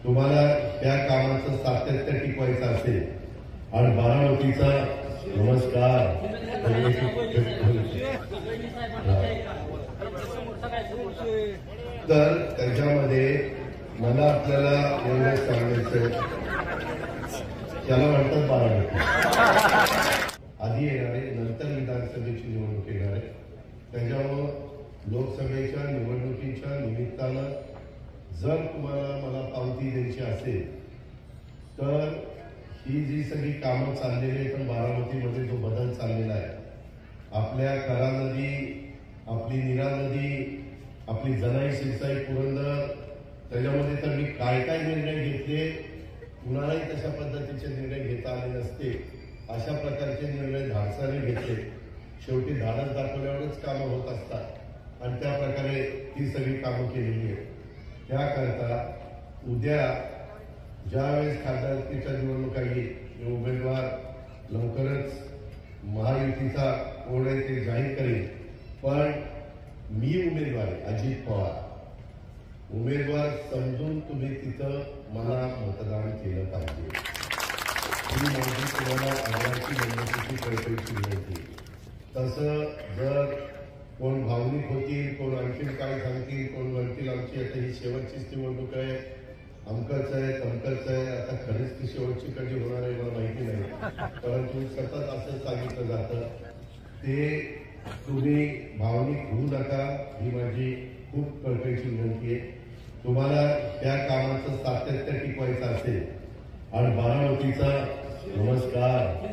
तुम्हाला त्या कामाचं सातत्य टिकवायचं असेल आणि बारामतीचा नमस्कार तर त्याच्यामध्ये मला आपल्याला एवढंच सांगायचं, त्याला म्हणतात बारामती आधी येणारे, नंतर विधानसभेची निवडणूक येणारे. त्याच्यामुळं लोकसभेच्या निवडणुकीच्या निमित्तानं जर तुम्हाला मला पावती द्यायची असेल तर ही जी सगळी कामं चाललेली आहेत, बारामतीमध्ये जो बदल चाललेला आहे, आपल्या करा नदी, आपली नीरा नदी, आपली जनाई सिरसाई पुरंदर, त्याच्यामध्ये तर मी काय काय निर्णय घेतले, कुणालाही तशा पद्धतीचे निर्णय घेता आले नसते. अशा प्रकारचे निर्णय धाडसाने घेतले. शेवटी धाडस दाखवल्यावरच कामं होत असतात आणि त्या प्रकारे ती सगळी कामं केलेली आहेत. त्याकरता उद्या ज्यावेळेस खासदारकीच्या निवडणुका येईल, उमेदवार लवकरच महायुतीचा कोण आहे ते जाहीर करेल. पण मी उमेदवार अजित पवार, उमेदवार समजून तुम्ही तिथं मला मतदान केलं पाहिजे. ही माझी तुम्हाला आग्रहाची विनंती, कळकळीची विनंती. तसं जर कोण भावनिक होतील, कोण आणखीन काय सांगतील, कोण म्हणतील आमची आता ही शेवटचीच निवडणूक आहे, अमकच आहे तमकच आहे, आता खरीच ती शेवटची कधी होणार आहे मला माहिती नाही, परंतु सतत असं सांगितलं जातं. ते तुम्ही भावनिक होऊ नका, ही माझी खूप कळकळीची विनंती आहे. तुम्हाला त्या कामाचं सातत्य टिकवायचं असेल आणि बारामतीचा नमस्कार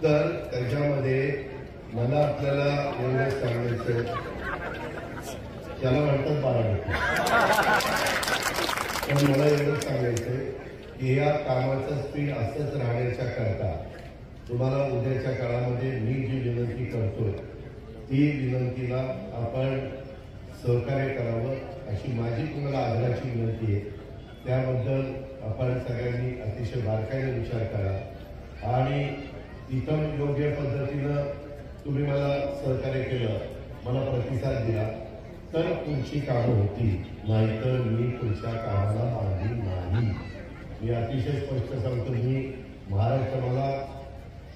तर त्याच्यामध्ये मला आपल्याला एवढंच सांगायचं, त्याला म्हणतात बारामती. पण मला एवढंच सांगायचंय की या कामाचं स्पीड असंच राहण्याच्या करता तुम्हाला उद्याच्या काळामध्ये मी जी विनंती करतोय ती विनंतीला आपण सहकार्य करावं अशी माझी तुम्हाला आग्रहाची विनंती आहे. त्याबद्दल आपण सगळ्यांनी अतिशय बारकाईने विचार करा आणि इथं योग्य पद्धतीनं तुम्ही मला सहकार्य केलं, मला प्रतिसाद दिला तर पुढची कामं होती, नाहीतर मी पुढच्या कामाला मागे नाही. मी अतिशय स्पष्ट सांगतो, मी महाराष्ट्र मला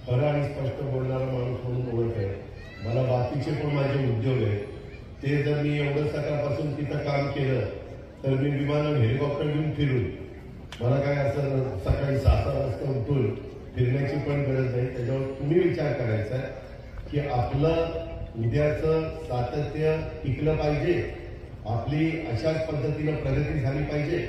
खरं आणि स्पष्ट बोलणारा माणूस म्हणून ओळख आहे. मला बाकीचे पण माझे उद्योग आहेत, ते जर मी एवढं सकाळपासून तिथं काम केलं तर मी विमानानं हेलिकॉप्टर घेऊन फिरून, मला काय असं सकाळी 6 वाजता उठून फिरण्याची पण गरज नाही. त्याच्यावर तुम्ही विचार करायचा की आपलं उद्याचं सातत्य टिकलं पाहिजे, आपली अशाच पद्धतीनं प्रगती झाली पाहिजे.